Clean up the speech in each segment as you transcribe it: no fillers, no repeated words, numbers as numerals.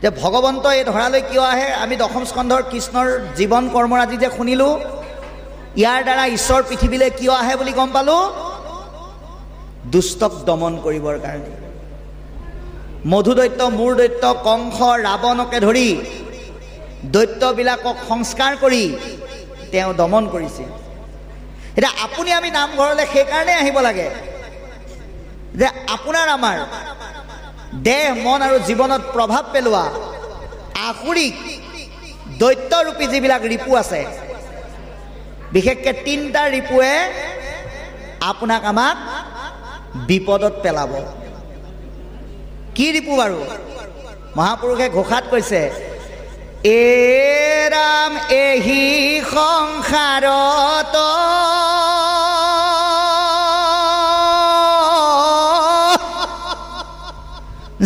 যে ভগৱন্ত এই ধৰালৈ কিয় আহে? আমি দশম স্কন্ধৰ কৃষ্ণৰ জীৱন কৰ্মৰাজি যে শুনিলোঁ, ইয়াৰ দ্বাৰা ঈশ্বৰ পৃথিৱীলৈ কিয় আহে বুলি গম পালোঁ? দুষ্টক দমন কৰিবৰ কাৰণে। মধু দৈত্য, মূৰ দৈত্য, কংস, ৰাৱণকে ধৰি দৈত্যবিলাকক সংস্কাৰ কৰি তেওঁ দমন কৰিছিল। এতিয়া আপুনি আমি নামঘৰলৈ সেইকাৰণে আহিব লাগে যে আপোনাৰ আমাৰ দেহ, মন আৰু জীৱনত প্ৰভাৱ পেলোৱা আসুৰিক দৈত্যৰূপী যিবিলাক ৰিপু আছে, বিশেষকৈ 3টা ৰিপুৱে আপোনাক আমাক বিপদত পেলাব। কি ৰিপু বাৰু? মহাপুৰুষে ঘোষাত কৈছে, এ ৰাম এহি সংসাৰত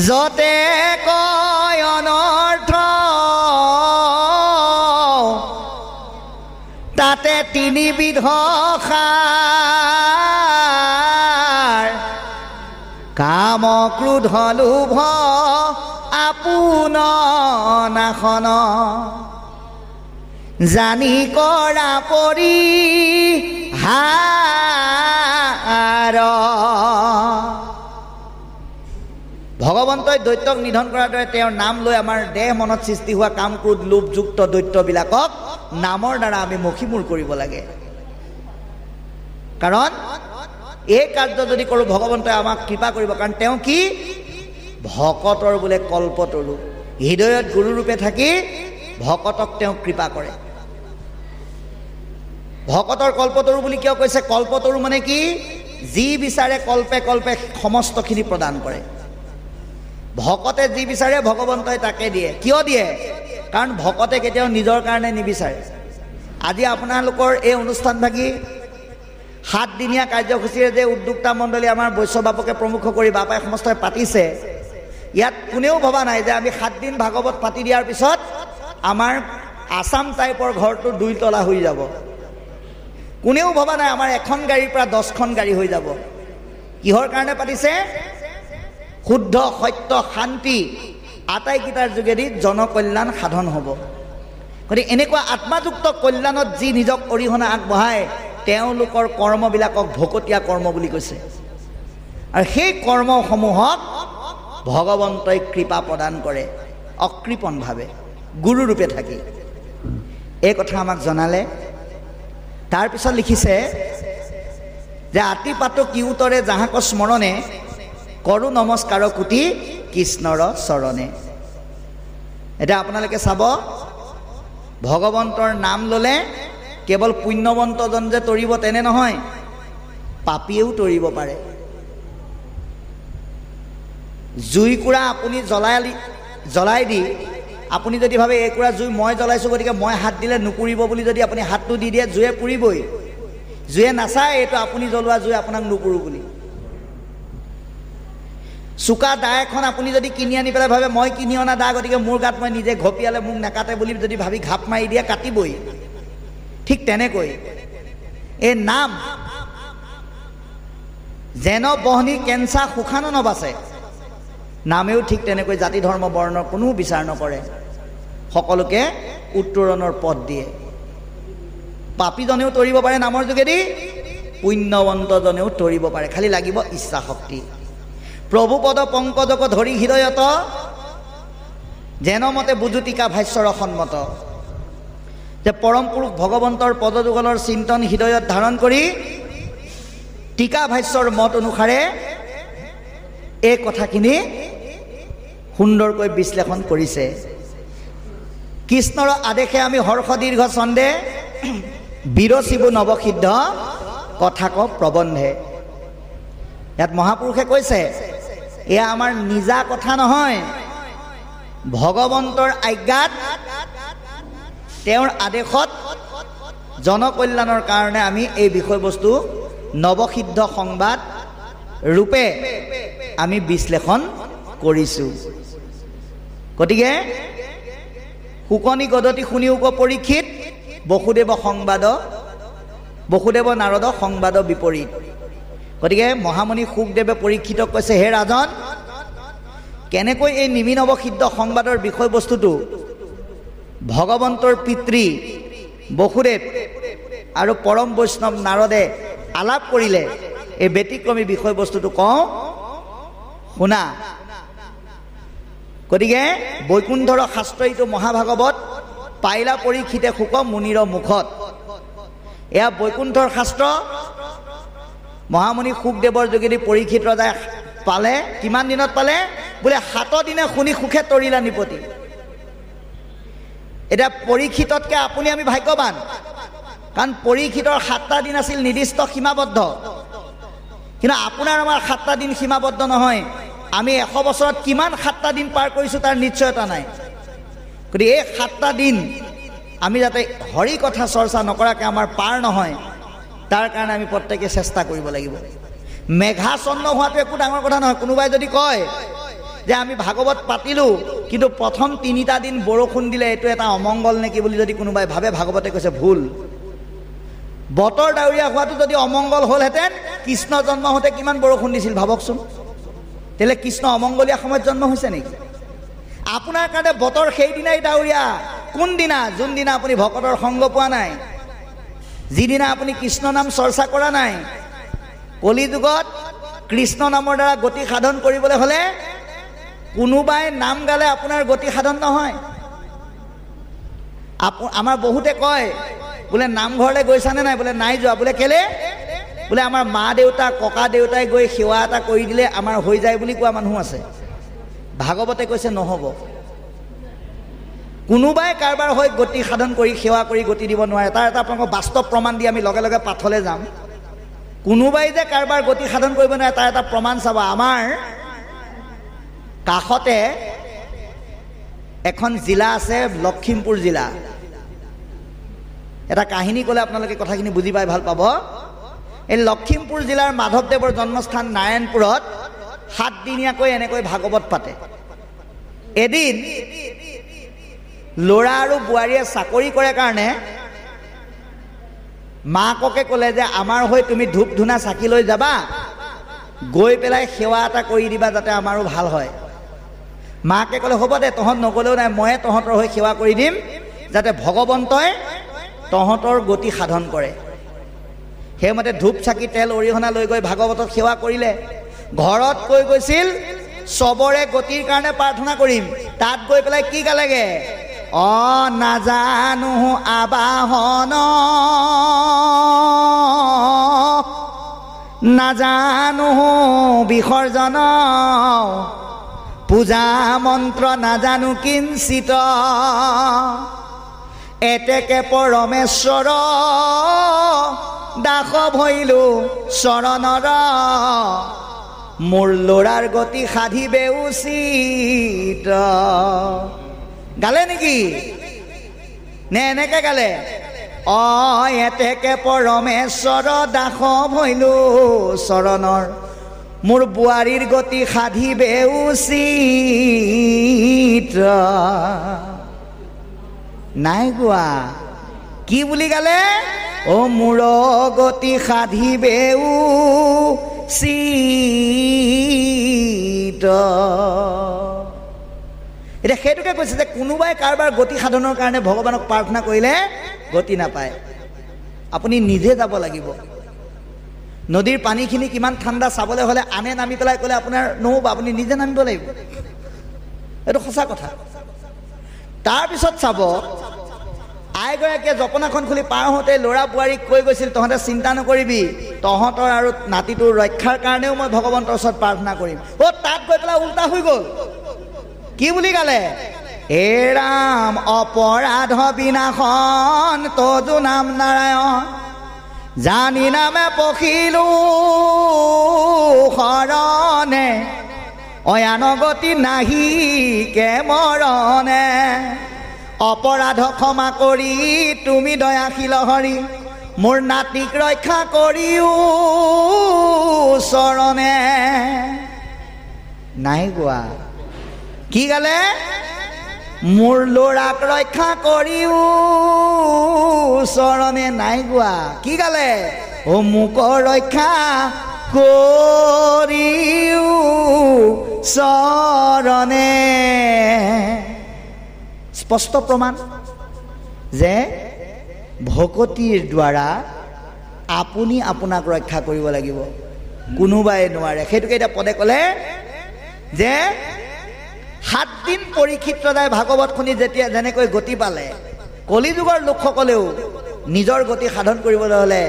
যতে কয় অনৰ্থ, তাতে 3 বিধ সাৰ, কাম ক্ৰোধ লোভ আপোন নাশন, জানি কৰা পৰিহাৰ। ভগৱন্তই দৈত্যক নিধন কৰাৰ দৰে তেওঁৰ নাম লৈ আমাৰ দেহ মনত সৃষ্টি হোৱা কাম ক্ৰোধ লোভযুক্ত দৈত্যবিলাকক নামৰ দ্বাৰা আমি মষিমূৰ কৰিব লাগে। কাৰণ এই কাৰ্য যদি কৰোঁ ভগৱন্তই আমাক কৃপা কৰিব। কাৰণ তেওঁ কি? ভকতৰ বোলে কল্পতৰু, হৃদয়ত গুৰুৰূপে থাকি ভকতক তেওঁ কৃপা কৰে। ভকতৰ কল্পতৰু বুলি কিয় কৈছে? কল্পতৰু মানে কি? যি বিচাৰে কল্পে কল্পে সমস্তখিনি প্ৰদান কৰে। ভকতে যি বিচাৰে ভগৱন্তই তাকে দিয়ে। কিয় দিয়ে? কাৰণ ভকতে কেতিয়াও নিজৰ কাৰণে নিবিচাৰে। আজি আপোনালোকৰ এই অনুষ্ঠানভাগী 7 দিনীয়া কাৰ্যসূচীৰে যে উদ্যোক্তা মণ্ডলী আমাৰ বৈশ্য বাপকে প্ৰমুখ কৰি বাপাই সমস্তই পাতিছে, ইয়াত কোনেও ভবা নাই যে আমি 7 দিন ভাগৱত পাতি দিয়াৰ পিছত আমাৰ আছাম টাইপৰ ঘৰটো 2 তলা হৈ যাব। কোনেও ভবা নাই আমাৰ এখন গাড়ীৰ পৰা 10খন গাড়ী হৈ যাব। কিহৰ কাৰণে পাতিছে? শুদ্ধ সত্য শান্তি আটাইকেইটাৰ যোগেদি জনকল্যাণ সাধন হ'ব। গতিকে এনেকুৱা আত্মাযুক্ত কল্যাণত যি নিজক অৰিহণা আগবঢ়ায়, তেওঁলোকৰ কৰ্মবিলাকক ভকতীয়া কৰ্ম বুলি কৈছে। আৰু সেই কৰ্মসমূহক ভগৱন্তই কৃপা প্ৰদান কৰে অকৃপণভাৱে, গুৰুৰূপে থাকি। এই কথা আমাক জনালে। তাৰপিছত লিখিছে যে আতি পাতো কিউতৰে যাহাক স্মৰণে, কৰো নমস্কাৰ কোটি কৃষ্ণৰ চৰণে। এতিয়া আপোনালোকে চাব, ভগৱন্তৰ নাম ল'লে কেৱল পুণ্যৱন্তজন যে তৰিব তেনে নহয়, পাপীয়েও তৰিব পাৰে। জুইকুৰা আপুনি জ্বলাই দি আপুনি যদি ভাবে এইকুৰা জুই মই জ্বলাইছোঁ গতিকে মই হাত দিলে নুপুৰিব বুলি যদি আপুনি হাতটো দি দিয়ে, জুয়ে পুৰিবই। জুয়ে নাচায় এইটো আপুনি জ্বলোৱা জুই আপোনাক নুপুৰো বুলি। চোকা দা এখন আপুনি যদি কিনি আনি পেলাই ভাবে মই কিনি অনা দা গতিকে মোৰ গাত মই নিজে ঘপিয়ালে মোক নাকাটে বুলি যদি ভাবি ঘাপ মাৰি দিয়ে, কাটিবই। ঠিক তেনেকৈ এই নাম যেন বহনি কেঞ্চা সুখানো নবাচে, নামেও ঠিক তেনেকৈ জাতি ধৰ্ম বৰ্ণৰ কোনো বিচাৰ নকৰে, সকলোকে উত্তৰণৰ পথ দিয়ে। পাপীজনেও তৰিব পাৰে নামৰ যোগেদি, পুণ্যৱন্তজনেও তৰিব পাৰে, খালি লাগিব ইচ্ছা শক্তি। প্ৰভু পদ পংকজক ধৰি হৃদয়ত, যেন মতে বুজুতিকা ভাষ্যৰ সন্মত। যে পৰম পুৰুষ ভগৱন্তৰ পদযুগলৰ চিন্তন হৃদয়ত ধাৰণ কৰি টিকা ভাষ্যৰ মত অনুসাৰে এই কথাখিনি সুন্দৰকৈ বিশ্লেষণ কৰিছে। কৃষ্ণৰ আদেশে আমি হৰ্ষ দীৰ্ঘ ছন্দে বিৰচিবু নৱসিদ্ধ কথাক প্ৰবন্ধে। ইয়াত মহাপুৰুষে কৈছে এয়া আমাৰ নিজা কথা নহয়, ভগৱন্তৰ আজ্ঞাত তেওঁৰ আদেশত জনকল্যাণৰ কাৰণে আমি এই বিষয়বস্তু নৱসিদ্ধ সংবাদ ৰূপে আমি বিশ্লেষণ কৰিছোঁ। গতিকে শুকনি গদতি শুনি উপ পৰীক্ষিত, বসুদেৱ নাৰদ সংবাদ বিপৰীত। গতিকে মহামণি শুকদেৱে পৰীক্ষিতক কৈছে, হে ৰাজন, কেনেকৈ এই নিমি নৱসিদ্ধ সংবাদৰ বিষয়বস্তুটো ভগৱন্তৰ পিতৃ বসুদেৱ আৰু পৰম বৈষ্ণৱ নাৰদে আলাপ কৰিলে, এই ব্যতিক্ৰমী বিষয়বস্তুটো কওঁ শুনা। গতিকে বৈকুণ্ঠৰ শাস্ত্ৰ এইটো মহাভাগৱত পাইলা পৰীক্ষিতে শুক মুনিৰ মুখত। এয়া বৈকুণ্ঠৰ শাস্ত্ৰ মহামুনি শুকদেৱৰ যোগেদি পৰীক্ষিত ৰজাই পালে। কিমান দিনত পালে বোলে? 7 দিনে শুনি সুখে তৰিলা নিপতি। এতিয়া পৰীক্ষিততকৈ আপুনি আমি ভাগ্যৱান, কাৰণ পৰীক্ষিতৰ 7টা দিন আছিল নিৰ্দিষ্ট সীমাবদ্ধ, কিন্তু আপোনাৰ আমাৰ 7টা দিন সীমাবদ্ধ নহয়। আমি 100 বছৰত কিমান 7টা দিন পাৰ কৰিছোঁ তাৰ নিশ্চয়তা নাই। গতিকে এই 7টা দিন আমি যাতে হৰি কথা চৰ্চা নকৰাকৈ আমাৰ পাৰ নহয়, তাৰ কাৰণে আমি প্ৰত্যেকে চেষ্টা কৰিব লাগিব। মেঘাচ্ছন্ন হোৱাটো একো ডাঙৰ কথা নহয়। কোনোবাই যদি কয় যে আমি ভাগৱত পাতিলোঁ কিন্তু প্ৰথম 3টা দিন বৰষুণ দিলে, এইটো এটা অমংগল নেকি বুলি যদি কোনোবাই ভাবে, ভাগৱতে কৈছে ভুল। বতৰ ডাৱৰীয়া হোৱাটো যদি অমংগল হ'লহেঁতেন, কৃষ্ণ জন্ম হওঁতে কিমান বৰষুণ দিছিল ভাবকচোন। তেতিয়াহ'লে কৃষ্ণ অমংগলীয়া সময়ত জন্ম হৈছে নেকি? আপোনাৰ কাৰণে বতৰ সেইদিনাই ডাৱৰীয়া। কোনদিনা? যোনদিনা আপুনি ভকতৰ সংগ পোৱা নাই, যিদিনা আপুনি কৃষ্ণ নাম চৰ্চা কৰা নাই। কলিযুগত কৃষ্ণ নামৰ দ্বাৰা গতি সাধন কৰিবলৈ হ'লে কোনোবাই নাম গালে আপোনাৰ গতি সাধন নহয়। আমাৰ বহুতে কয় বোলে নামঘৰলৈ গৈছানে নাই? বোলে নাই যোৱা। বোলে কেলে? বোলে আমাৰ মা দেউতা ককা দেউতাই গৈ সেৱা এটা কৰি দিলে আমাৰ হৈ যায় বুলি কোৱা মানুহ আছে। ভাগৱতে কৈছে নহ'ব। কোনোবাই কাৰোবাৰ হৈ গতি সাধন কৰি সেৱা কৰি গতি দিব নোৱাৰে। তাৰ এটা আপোনালোকক বাস্তৱ প্ৰমাণ দি আমি লগে লগে পাঠলৈ যাম। কোনোবাই যে কাৰোবাৰ গতি সাধন কৰিব নোৱাৰে তাৰ এটা প্ৰমাণ চাব। আমাৰ কাষতে এখন জিলা আছে, লখিমপুৰ জিলা। এটা কাহিনী ক'লে আপোনালোকে কথাখিনি বুজি পাই ভাল পাব। এই লখিমপুৰ জিলাৰ মাধৱদেৱৰ জন্মস্থান নাৰায়ণপুৰত 7 দিনীয়াকৈ এনেকৈ ভাগৱত পাতে। এদিন ল'ৰা আৰু বোৱাৰীয়ে চাকৰি কৰে কাৰণে মাককে ক'লে যে আমাৰ হৈ তুমি ধূপ ধূনা চাকি লৈ যাবা, গৈ পেলাই সেৱা এটা কৰি দিবা যাতে আমাৰো ভাল হয়। মাকে ক'লে হ'ব দে, তহঁত নগ'লেও নাই, ময়ে তহঁতৰ হৈ সেৱা কৰি দিম যাতে ভগৱন্তই তহঁতৰ গতি সাধন কৰে। সেইমতে ধূপ চাকি তেল অৰিহণা লৈ গৈ ভাগৱতক সেৱা কৰিলে। ঘৰত কৈ গৈছিল চবৰে গতিৰ কাৰণে প্ৰাৰ্থনা কৰিম। তাত গৈ পেলাই কি গালেগে? নাজানো আবাহন, নাজানো বিসৰ্জন, পূজা মন্ত্ৰ নাজানো কিঞ্চিত, এতেকে পৰমেশ্বৰ দাস ভৈলো চৰণৰ, মোৰ ল'ৰাৰ গতি সাধিবে উচিত। গালে নেকি? নে এনেকে গালে? এতেকে পৰমেশ্বৰ দাস ভৈলো চৰণৰ, মোৰ বোৱাৰীৰ গতি সাধিবে উচিত। নাই গোৱা। কি বুলি গালে? মোৰ গতি সাধিবে উচিত। এতিয়া সেইটোকে কৈছে যে কোনোবাই কাৰোবাৰ গতি সাধনৰ কাৰণে ভগৱানক প্ৰাৰ্থনা কৰিলে গতি নাপায়। আপুনি নিজে যাব লাগিব। নদীৰ পানীখিনি কিমান ঠাণ্ডা চাবলৈ হ'লে আনে নামি পেলাই ক'লে আপোনাৰ নহ'ব, আপুনি নিজে নামিব লাগিব। এইটো সঁচা কথা। তাৰপিছত চাব, আইগৰাকীয়ে জপনাখন খুলি পাৰ হওঁতে ল'ৰা বোৱাৰীক কৈ গৈছিল তহঁতে চিন্তা নকৰিবি, তহঁতৰ আৰু নাতিটোৰ ৰক্ষাৰ কাৰণেও মই ভগৱন্তৰ ওচৰত প্ৰাৰ্থনা কৰিম। তাত গৈ পেলাই উল্টা হৈ গ'ল। কি বুলি গালে? হে ৰাম অপৰাধ বিনাশন তজু নাম নাৰায়ণ, জানি নামে পখিলো শৰণে, অয়ান গতি নাহি কে মৰণে, অপৰাধ ক্ষমা কৰি তুমি দয়াশীল হৰি, মোৰ নাতিক ৰক্ষা কৰিও চৰণে। নাই গোৱা। কি গালে? মোৰ ল'ৰাক ৰক্ষা কৰিও চৰণে। নাই গোৱা। কি গালে? মোক ৰক্ষা কৰিও চৰণে। মানে স্পষ্ট প্ৰমাণ যে ভকতিৰ দ্বাৰা আপুনি আপোনাক ৰক্ষা কৰিব লাগিব, কোনোবাই নোৱাৰে। সেইটোকে এতিয়া পদে ক'লে যে 7 দিন পৰীক্ষিত ৰজাই ভাগৱত শুনি যেতিয়া যেনেকৈ গতি পালে, কলিযুগৰ লোকসকলেও নিজৰ গতি সাধন কৰিবলৈ হ'লে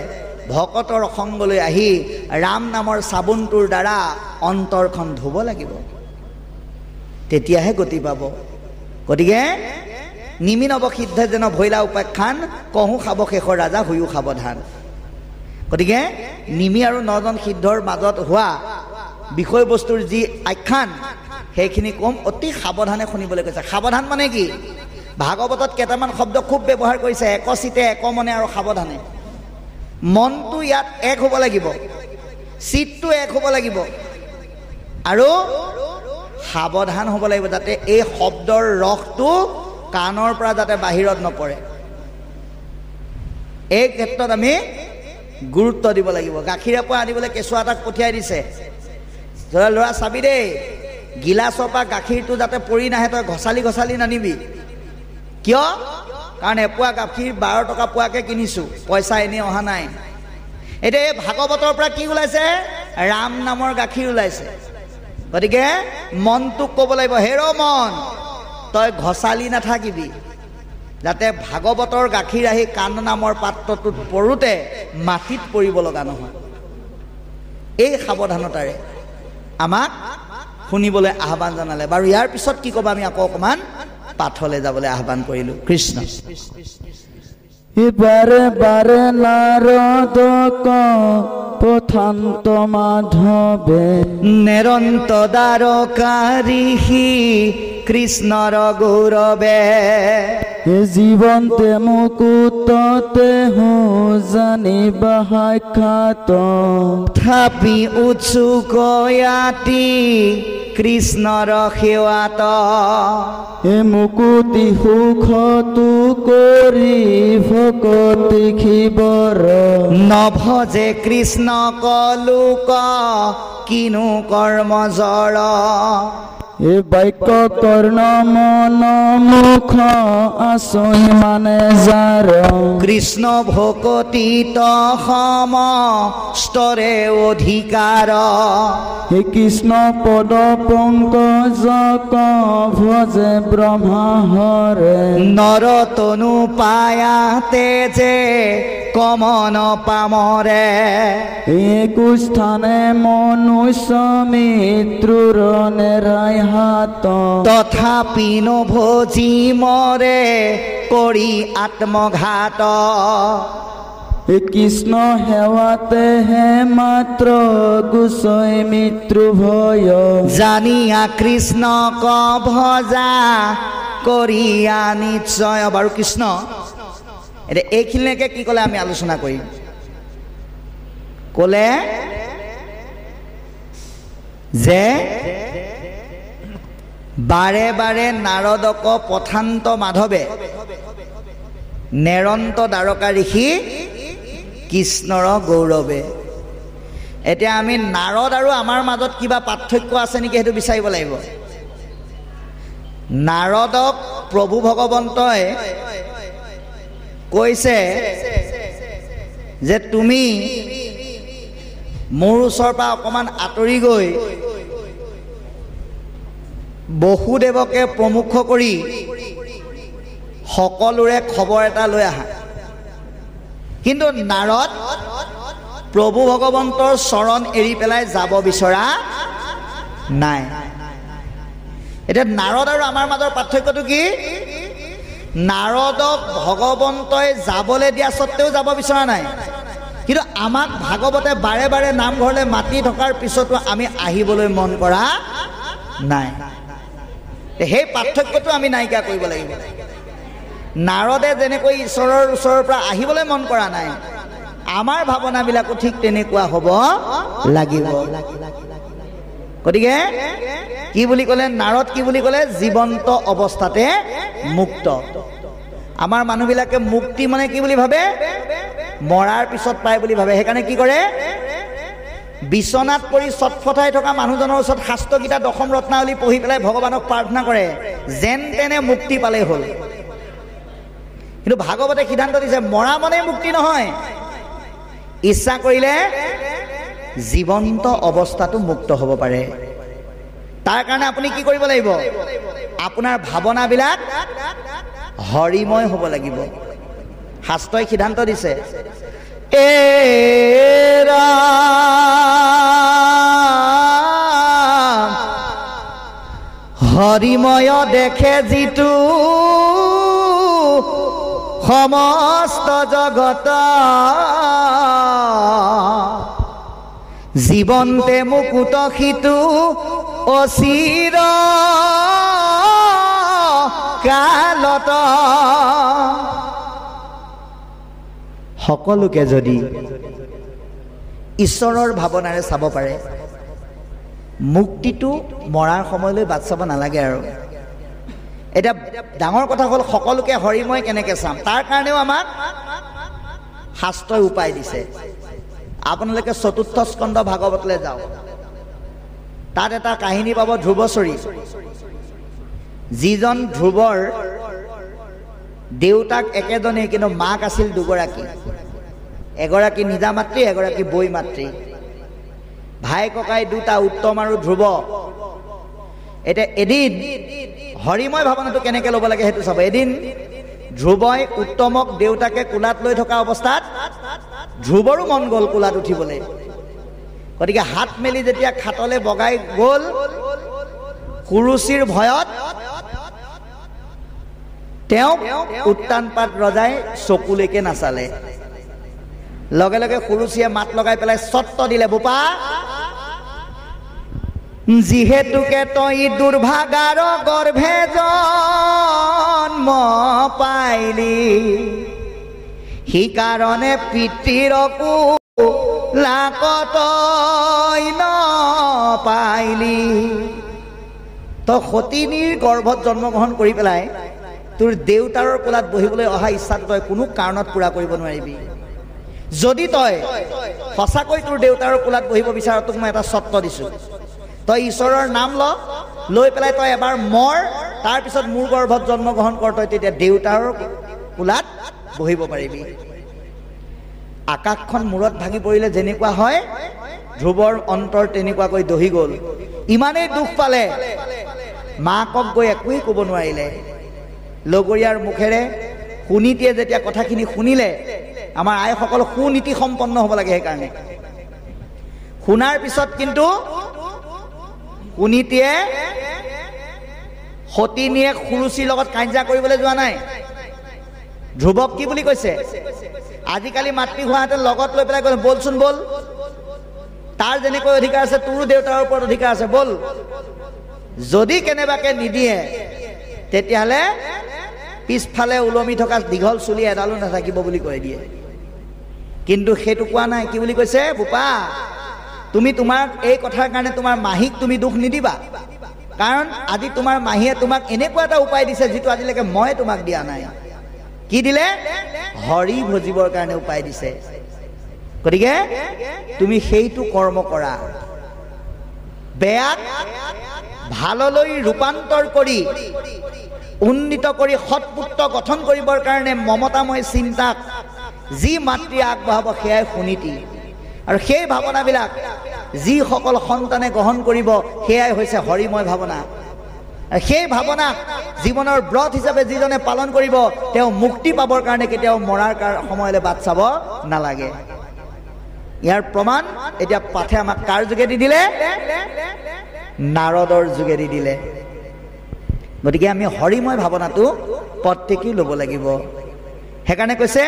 ভকতৰ সংগলৈ আহি ৰাম নামৰ চাবোনটোৰ দ্বাৰা অন্তৰখন ধুব লাগিব, তেতিয়াহে গতি পাব। গতিকে নিমি নৱসিদ্ধে যেন ভৈলা উপাখ্যান, কহো খাব শেষৰ ৰাজা হৈও সাৱধান। গতিকে নিমি আৰু 9জন সিদ্ধৰ মাজত হোৱা বিষয়বস্তুৰ যি আখ্যান, সেইখিনি কম, অতি সাৱধানে শুনিবলৈ কৈছে। সাৱধান মানে কি? ভাগৱতত কেইটামান শব্দ খুব ব্যৱহাৰ কৰিছে, একচিতে, একমনে আৰু সাৱধানে। মনটো ইয়াত এক হ'ব লাগিব, চিতটো এক হ'ব লাগিব আৰু সাৱধান হ'ব লাগিব, যাতে এই শব্দৰ ৰসটো কাণৰ পৰা যাতে বাহিৰত নপৰে। এই ক্ষেত্ৰত আমি গুৰুত্ব দিব লাগিব। গাখীৰে পৰা আনিবলৈ কেঁচুৱা এটাক পঠিয়াই দিছে, ল'ৰা চাবি দেই, গিলাচৰ পৰা গাখীৰটো যাতে পৰি নাহে, তই ঘচালি ঘচালি নানিবি। কিয়? কাৰণ এপোৱা গাখীৰ 12 টকা পোৱাকৈ কিনিছোঁ, পইচা এনেই অহা নাই। এতিয়া এই ভাগৱতৰ পৰা কি ওলাইছে? ৰাম নামৰ গাখীৰ ওলাইছে। গতিকে মনটোক ক'ব লাগিব, হেৰ মন, তই ঘচালি নাথাকিবি, যাতে ভাগৱতৰ গাখীৰ আহি কাণ নামৰ পাত্ৰটোত পৰোঁতে মাটিত পৰিব লগা নহয়। এই সাৱধানতাৰে আমাক শুনিবলৈ আহ্বান জনালে। বাৰু ইয়াৰ পিছত কি ক'বা, আমি আকৌ অকণমান পাঠলৈ যাবলৈ আহ্বান কৰিলোঁ। কৃষ্ণ। বাৰে বাৰে নাৰদক পথান্ত মাধৱে, নেৰন্ত দ্বাৰকাৰিষি কৃষ্ণৰ গৌৰৱে, জীৱন্তে মুকুটতে হো জানিবা সাক্ষাৎ, থাপি উৎসুকয়াতি কৃষ্ণৰ সেৱাত, মুকুতি সুখতো কৰি ভকতি খিবৰ, নভজে কৃষ্ণ কলোক কিনো কৰ্মজৰ, বাক্য কৰ্ণ মন মুখ আছই মানে যাৰ, কৃষ্ণ ভকতিত সম স্তৰে অধিকাৰ, কৃষ্ণ পদ পংকজক ভজে ব্ৰহ্মা হৰে, নৰতনু পায়াতে যে কমন পামৰে, একুস্থানে মনুষ্য মৃত্যুৰ নেৰাই হাত, তথাপি নভজি মৰে কৰি আত্মঘাত, কৃষ্ণ সেৱাতে হে মাত্ৰ গুচৈ মৃত্যু ভয়, জানিয়া কৃষ্ণক ভজা কৰিয়া নিশ্চয়। বাৰু কৃষ্ণ এতিয়া এইখিনিলৈকে কি ক'লে আমি আলোচনা কৰিম। ক'লে যে বাৰে বাৰে নাৰদক পথান্ত মাধৱে, নেৰন্ত দ্বাৰকা ঋষি কৃষ্ণৰ গৌৰৱে। এতিয়া আমি নাৰদ আৰু আমাৰ মাজত কিবা পাৰ্থক্য আছে নেকি সেইটো বিচাৰিব লাগিব। নাৰদক প্ৰভু ভগৱন্তই কৈছে যে তুমি মোৰ ওচৰৰ পৰা অকণমান আঁতৰি গৈ বসুদেৱকে প্ৰমুখ কৰি সকলোৰে খবৰ এটা লৈ আহা। কিন্তু নাৰদ প্ৰভু ভগৱন্তৰ চৰণ এৰি পেলাই যাব বিচৰা নাই। এতিয়া নাৰদ আৰু আমাৰ মাজৰ পাৰ্থক্যটো কি? নাৰদক ভগৱন্তই যাবলৈ দিয়া স্বত্তেও যাব বিচৰা নাই, কিন্তু আমাক ভাগৱতে বাৰে বাৰে নামঘৰলৈ মাতি থকাৰ পিছতো আমি আহিবলৈ মন কৰা নাই। সেই পাৰ্থক্যটো আমি নাইকিয়া কৰিব লাগিব। নাৰদে যেনেকৈ ঈশ্বৰৰ ওচৰৰ পৰা আহিবলৈ মন কৰা নাই, আমাৰ ভাৱনাবিলাকো ঠিক তেনেকুৱা হ'ব লাগিব। গতিকে কি বুলি ক'লে নাৰদ? কি বুলি ক'লে? জীৱন্ত অৱস্থাতে মুক্ত। আমাৰ মানুহবিলাকে মুক্তি মানে কি বুলি ভাবে? মৰাৰ পিছত পায় বুলি ভাবে। সেইকাৰণে কি কৰে? বিচনাত পৰি চটফটাই থকা মানুহজনৰ ওচৰত শাস্ত্ৰগীতা দশম ৰত্নাৱলী পঢ়ি পেলাই ভগৱানক প্ৰাৰ্থনা কৰে, যেন তেনে মুক্তি পালেই হ'ল। কিন্তু ভাগৱতে সিদ্ধান্ত দিছে মৰা মনে মুক্তি নহয়, ইচ্ছা কৰিলে জীৱন্ত অৱস্থাটো মুক্ত হ'ব পাৰে। তাৰ কাৰণে আপুনি কি কৰিব লাগিব? আপোনাৰ ভাৱনাবিলাক হৰিময় হ'ব লাগিব। শাস্ত্ৰই সিদ্ধান্ত দিছে হৰিময় দেখে যিটো সমস্ত জগত, জীৱন্তে মুকুত সিটো অচিৰ কালত। সকলোকে যদি ঈশ্বৰৰ ভাৱনাৰে চাব পাৰে, মুক্তিটো মৰাৰ সময়লৈ বাট চাব নালাগে। আৰু এতিয়া ডাঙৰ কথা হ'ল সকলোকে হৰিময় কেনেকৈ চাম, তাৰ কাৰণেও আমাক শাস্ত্ৰই উপায় দিছে। আপোনালোকে চতুৰ্থ স্কন্ধ ভাগৱতলৈ যাওক, তাত এটা কাহিনী পাব ধ্ৰুৱচৰী। যিজন ধ্ৰুৱৰ দেউতাক একেজনেই, কিন্তু মাক আছিল দুগৰাকী, এগৰাকী নিজা মাতৃ, এগৰাকী বৈ মাতৃ। ভাই ককাই দুটা, উত্তম আৰু ধ্ৰুৱ। এতিয়া এদিন হৰিময় ভাৱনাটো কেনেকৈ ল'ব লাগে সেইটো চাব। এদিন ধ্ৰুৱই উত্তমক দেউতাকে কোলাত লৈ থকা অৱস্থাত ধ্ৰুৱৰো মন গ'ল কোলাত উঠিবলৈ। গতিকে হাত মেলি যেতিয়া খাটলে বগাই গ'ল, কুৰুচিৰ ভয়ত তেওঁক উত্তানপাত ৰজাই চকুলৈকে নাচালে। লগে লগে কুৰুচিয়ে মাত লগাই পেলাই চত্ত দিলে, বোপা যিহেতুকে তই দুৰ্ভাগাৰ গৰ্ভে জন্ম পাইলি, সেইকাৰণে পিতৃৰকো লাকত পাইলি। তই সতিনীৰ গৰ্ভত জন্মগ্ৰহণ কৰি পেলাই তোৰ দেউতাৰৰ কোলাত বহিবলৈ অহা ইচ্ছাটো তই কোনো কাৰণত পূৰা কৰিব নোৱাৰিবি। যদি তই সঁচাকৈ তোৰ দেউতাৰৰ কোলাত বহিব বিচাৰ, তোক মই এটা চৰ্ত দিছোঁ, তই ঈশ্বৰৰ নাম লৈ পেলাই তই এবাৰ মৰ, তাৰপিছত মোৰ গৰ্ভত জন্মগ্ৰহণ কৰ, তই তেতিয়া দেউতাৰ কোলাত বহিব পাৰিবি। আকাশখন মূৰত ভাঙি পৰিলে যেনেকুৱা হয়, ধ্ৰুৱৰ অন্তৰ তেনেকুৱাকৈ দহি গ'ল। ইমানেই দুখ পালে, মাকক গৈ একোৱেই ক'ব নোৱাৰিলে। লগৰীয়াৰ মুখেৰে সুনীতিয়ে যেতিয়া কথাখিনি শুনিলে, আমাৰ আইসকল সুনীতি সম্পন্ন হ'ব লাগে, সেইকাৰণে শুনাৰ পিছত কিন্তু সুনীতিয়ে সতিনীয়ে কুৰুচিৰ লগত কাজিয়া কৰিবলৈ যোৱা নাই। ধ্ৰুৱক কি বুলি কৈছে? আজিকালি মাতৃ হোৱাহেঁতেন লগত লৈ পেলাই কৈছে, বলচোন বল, তাৰ যেনেকৈ অধিকাৰ আছে তোৰো দেউতাৰ ওপৰত অধিকাৰ আছে, বল। যদি কেনেবাকে নিদিয়ে তেতিয়াহ'লে পিছফালে ওলমি থকা দীঘল চুলি এডালো নাথাকিব বুলি কৈ দিয়ে। কিন্তু সেইটো কোৱা নাই। কি বুলি কৈছে? বোপা, তুমি তোমাৰ এই কথাৰ কাৰণে তোমাৰ মাহীক তুমি দুখ নিদিবা, কাৰণ আজি তোমাৰ মাহীয়ে তোমাক এনেকুৱা এটা উপায় দিছে যিটো আজিলৈকে মই তোমাক দিয়া নাই। কি দিলে? হৰি ভজিবৰ কাৰণে উপায় দিছে। গতিকে তুমি সেইটো কৰ্ম কৰা। বেয়াক ভাললৈ ৰূপান্তৰ কৰি উন্নীত কৰি সৎপুত্ৰ গঠন কৰিবৰ কাৰণে মমতাময় চিন্তাক যি মাতৃয়ে আগবঢ়াব সেয়াই সুনীতি। আৰু সেই ভাৱনাবিলাক যিসকল সন্তানে গ্ৰহণ কৰিব সেয়াই হৈছে হৰিময় ভাৱনা। সেই ভাৱনাক জীৱনৰ ব্ৰত হিচাপে যিজনে পালন কৰিব তেওঁ মুক্তি পাবৰ কাৰণে কেতিয়াও মৰাৰ সময়লৈ বাট চাব নালাগে। ইয়াৰ প্ৰমাণ এতিয়া পাঠে আমাক কাৰ যোগেদি দিলে? নাৰদৰ যোগেদি দিলে। গতিকে আমি হৰিময় ভাৱনাটো প্ৰত্যেকেই ল'ব লাগিব। সেইকাৰণে কৈছে,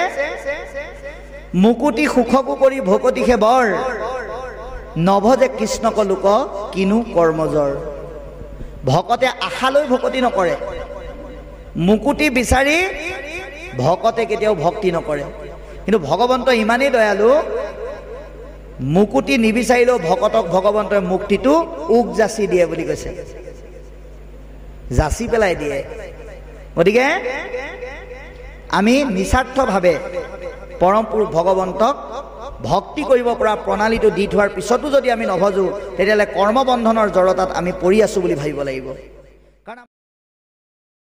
মুকুতি সুখকো কৰি ভকতি সেবৰ, নভজে কৃষ্ণক লোক কিনো কৰ্মজৰ। ভকতে আশালৈ ভকতি নকৰে, মুকুতি বিচাৰি ভকতে কেতিয়াও ভক্তি নকৰে। কিন্তু ভগৱন্ত ইমানেই দয়ালু, মুকুতি নিবিচাৰিলেও ভকতক ভগৱন্তই মুক্তিটো উক যাচি দিয়ে বুলি কৈছে, যাচি পেলাই দিয়ে। গতিকে আমি নিস্বাৰ্থভাৱে পৰম পুৰুষ ভগৱন্তক ভক্তি কৰিব পৰা প্ৰণালীটো দি থোৱাৰ পিছতো যদি আমি নভজোঁ তেতিয়াহ'লে কৰ্মবন্ধনৰ জড়তাত আমি পৰি আছোঁ বুলি ভাবিব লাগিব।